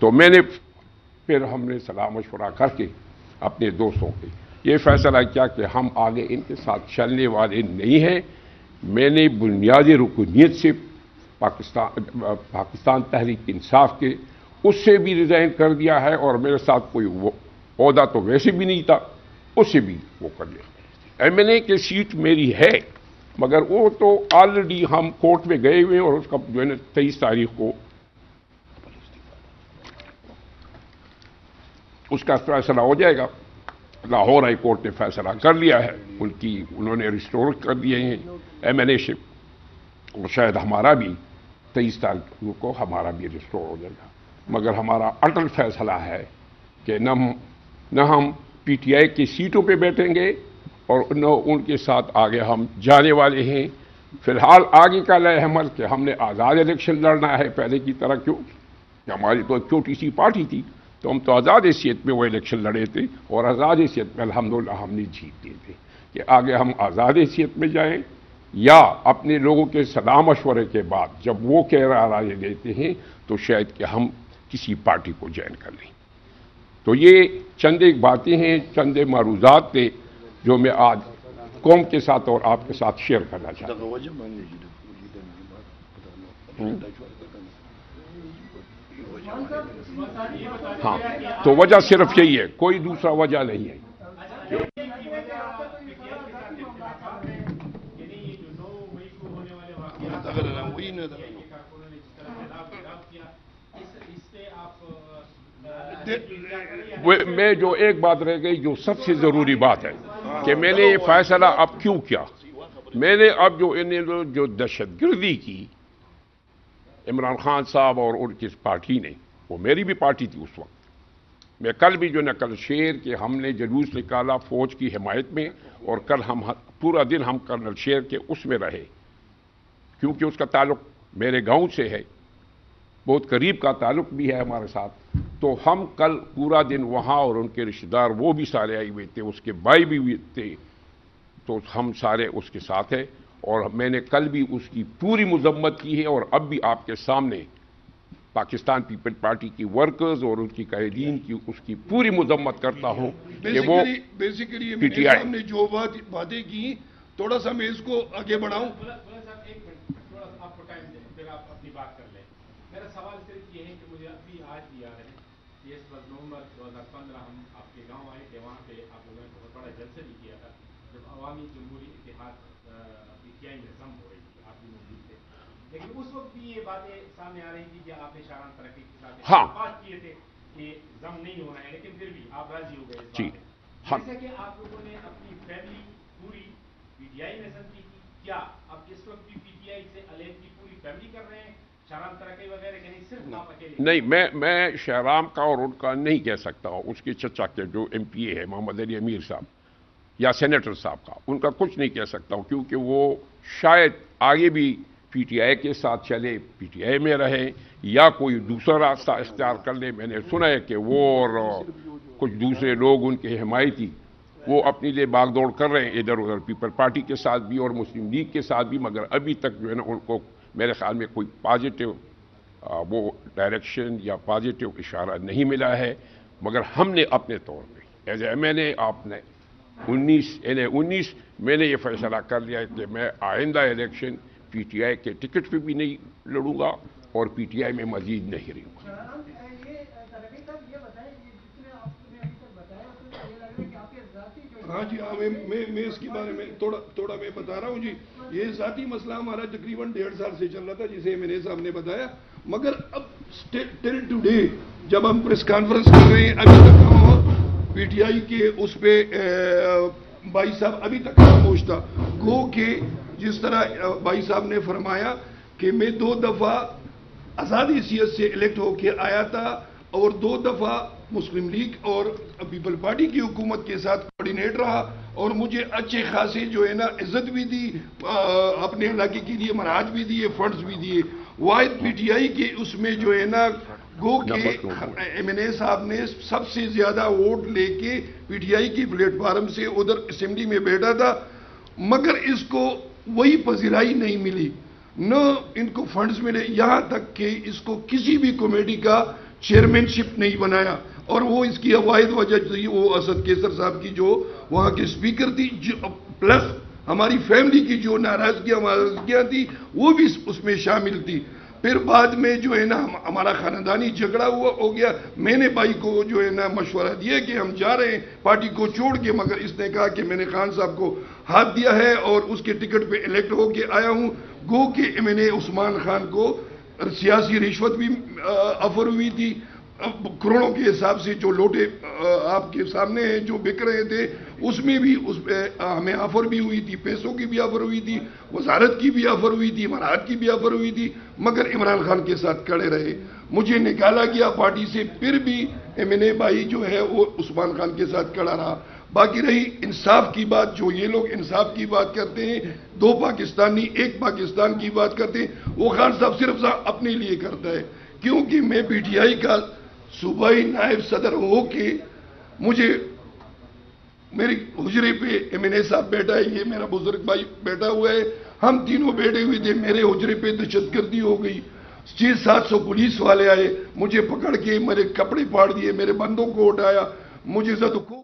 تو میں نے پھر ہم نے صلاح مشورہ کر کے اپنے دوستوں کے یہ فیصلہ کیا کہ ہم آگے ان کے ساتھ چلنے والے نہیں ہیں. میں نے بنیادی رکنیت سے پاکستان تحریک انصاف کے اس سے بھی ریزائن کر دیا ہے, اور میرے ساتھ کوئی عہدہ تو ویسے بھی نہیں تھا, اس سے بھی وہ کر لیا. ایم این اے کی سیٹ میری ہے, مگر وہ تو آلریڈی ہم کورٹ میں گئے ہوئے ہیں, اور اس کا جو ہے نا 23 تاریخ کو اس کا فیصلہ ہو جائے گا. لاہور ہائی کورٹ نے فیصلہ کر لیا ہے, انہوں نے ریسٹور کر دیے ہیں ایم این اے شپ, اور شاید ہمارا بھی 23 تاریخ کو ہمارا بھی ریسٹور ہو جائے گا. مگر ہمارا اٹل فیصلہ ہے کہ نہ ہم پی ٹی آئی کی سیٹوں پہ بیٹھیں گے اور نہ ان کے ساتھ آگے ہم جانے والے ہیں. فی الحال آگے کا لائے عمل کہ ہم نے آزاد الیکشن لڑنا ہے پہلے کی طرح, کیوں کہ ہماری تو ایک چھوٹی سی پارٹی تھی, تو ہم تو آزاد حیثیت میں وہ الیکشن لڑے تھے, اور آزاد حیثیت میں الحمدللہ ہم نے جیت دیے تھے. کہ آگے ہم آزاد حیثیت میں جائیں یا اپنے لوگوں کے صلاح مشورے کے بعد جب وہ کہہ رائے دیتے ہیں تو شاید کہ ہم کسی پارٹی کو جوائن کر لیں. تو یہ چند ایک باتیں ہیں, چند معروضات تھے جو میں آج قوم کے ساتھ اور آپ کے ساتھ شیئر کرنا چاہتا ہوں. ہاں, تو وجہ صرف یہی ہے, کوئی دوسرا وجہ نہیں ہے. میں جو ایک بات رہ گئی جو سب سے ضروری بات ہے کہ میں نے یہ فیصلہ اب کیوں کیا. میں نے اب جو دہشت گردی کی عمران خان صاحب اور ان کی پارٹی نے, وہ میری بھی پارٹی تھی اس وقت. میں کل بھی جو نقل شیر کہ ہم نے جلوس نکالا فوج کی حمایت میں, اور کل ہم پورا دن ہم کرنل شیر کے اس میں رہے, کیونکہ اس کا تعلق میرے گاؤں سے ہے, بہت قریب کا تعلق بھی ہے ہمارے ساتھ. تو ہم کل پورا دن وہاں, اور ان کے رشتہ دار وہ بھی سارے آئے ہوئے تھے, اس کے بھائی بھی تھے, تو ہم سارے اس کے ساتھ ہیں. اور میں نے کل بھی اس کی پوری مذمت کی ہے, اور اب بھی آپ کے سامنے پاکستان پیپل پارٹی کی ورکرز اور ان کی قائدین کی اس کی پوری مذمت کرتا ہوں کہ وہ بیسیکلی پی ٹی آئی ہم نے جو باتیں کی, تھوڑا سا میں اس کو آگے بڑھاؤں. آپ کو ٹائم دیں, پھر آپ اپنی بات کر لیں. میرا سوال صرف یہ ہے کہ مجھے ابھی آج بھی یاد ہے کہ 10 نومبر 2015 ہم آپ کے گاؤں آئے تھے, وہاں پہ آپ لوگوں نے بہت بڑا جلسہ بھی کیا تھا جب عوامی جمہوری اتحاد پی ٹی آئی میں ضم ہو رہی تھی, آپ بھی موجود تھے. لیکن اس وقت بھی یہ باتیں سامنے آ رہی تھی کہ آپ نے شاہراہ ترقی کے ساتھ بات کیے تھے کہ ضم نہیں ہونا ہے, لیکن پھر بھی آپ راضی ہو گئے اس بات میں. جیسے کہ آپ لوگوں نے اپنی فیملی پوری پی ٹی آئی میں ضم کی تھی, کیا اب اس وقت بھی پی ٹی آئی سے علیحدگی پوری فیملی کر رہے ہیں, شاہراہ ترقی وغیرہ کہ نہیں, صرف آپ اکیلے؟ نہیں, میں شہرام کا اور ان کا نہیں کہہ سکتا ہوں. اس کے چچا کے جو ایم پی اے ہے محمد علی امیر صاحب یا سینیٹر صاحب کا, ان کا کچھ نہیں کہہ سکتا ہوں, کیونکہ وہ شاید آگے بھی پی ٹی آئی کے ساتھ چلے, پی ٹی آئی میں رہیں, یا کوئی دوسرا راستہ اختیار کر لے. میں نے سنا ہے کہ وہ اور کچھ دوسرے لوگ ان کے حمایتی وہ اپنی لیے باغ دوڑ کر رہے ہیں ادھر ادھر, پیپل پارٹی کے ساتھ بھی اور مسلم لیگ کے ساتھ بھی, مگر ابھی تک جو ہے نا ان کو میرے خیال میں کوئی پازیٹیو وہ ڈائریکشن یا پازیٹیو اشارہ نہیں ملا ہے. مگر ہم نے اپنے طور پہ ایز اے ایم این اے آپ نے 19 میں نے یہ فیصلہ کر لیا ہے کہ میں آئندہ الیکشن پی ٹی آئی کے ٹکٹ پہ بھی نہیں لڑوں گا اور پی ٹی آئی میں مزید نہیں رہوں گا. ہاں جی, میں اس کے بارے میں تھوڑا میں بتا رہا ہوں جی. یہ ذاتی مسئلہ ہمارا تقریباً 1.5 سال سے چل رہا تھا, جسے میں نے صاحب نے بتایا. مگر اب ٹل ٹوڈے جب ہم پریس کانفرنس کر رہے ہیں, ابھی تک ہم پی ٹی آئی کے اس پہ بھائی صاحب ابھی تک خاموش تھا. گو کہ جس طرح بھائی صاحب نے فرمایا کہ میں 2 دفعہ آزاد حیثیت سے الیکٹ ہو کے آیا تھا, اور 2 دفعہ مسلم لیگ اور پیپل پارٹی کی حکومت کے ساتھ کوارڈینیٹ رہا, اور مجھے اچھے خاصے جو ہے نا عزت بھی دی, اپنے علاقے کے لیے مناج بھی دیے, فنڈز بھی دیے. واحد پی ٹی آئی کے اس میں جو ہے نا گو کہ ایم این اے صاحب نے سب سے زیادہ ووٹ لے کے پی ٹی آئی کی پلیٹ فارم سے ادھر اسمبلی میں بیٹھا تھا, مگر اس کو وہی پذیرائی نہیں ملی. نہ ان کو فنڈز ملے، یہاں تک کہ اس کو کسی بھی کمیٹی کا چیئرمین شپ نہیں بنایا، اور وہ اس کی واحد وجہ تھی وہ اسد کیسر صاحب کی جو وہاں کے اسپیکر تھی، پلس ہماری فیملی کی جو ناراضگیاں تھی وہ بھی اس میں شامل تھی۔ پھر بعد میں جو ہے نا ہمارا خاندانی جھگڑا ہو گیا، میں نے بھائی کو جو ہے نا مشورہ دیا کہ ہم جا رہے ہیں پارٹی کو چھوڑ کے، مگر اس نے کہا کہ میں نے خان صاحب کو ہاتھ دیا ہے اور اس کے ٹکٹ پہ الیکٹ ہو کے آیا ہوں، گو کہ میں نے عثمان خان کو سیاسی رشوت بھی آفر ہوئی تھی، کروڑوں کے حساب سے جو لوٹے آپ کے سامنے ہیں جو بک رہے تھے، اس میں بھی ہمیں آفر بھی ہوئی تھی، پیسوں کی بھی آفر ہوئی تھی، وزارت کی بھی آفر ہوئی تھی، امارات کی بھی آفر ہوئی تھی، مگر عمران خان کے ساتھ کھڑے رہے، مجھے نکالا گیا پارٹی سے، پھر بھی MNA بھائی جو ہے وہ عثمان خان کے ساتھ کھڑا رہا۔ باقی رہی انصاف کی بات، جو یہ لوگ انصاف کی بات کرتے ہیں، دو پاکستانی ایک پاکستان کی بات کرتے ہیں، وہ خان صاحب صرف اپنے لیے کرتا ہے، کیونکہ میں PTI کا صوبائی نائب صدر ہو کے مجھے میری حجرے پہ MNA صاحب بیٹھا ہے، یہ میرا بزرگ بھائی بیٹھا ہوا ہے، ہم تینوں بیٹھے ہوئے تھے، میرے حجرے پہ دہشت گردی ہو گئی، 600-700 پولیس والے آئے، مجھے پکڑ کے میرے کپڑے پھاڑ دیے، میرے بندوں کو اٹھایا، مجھے زد خوب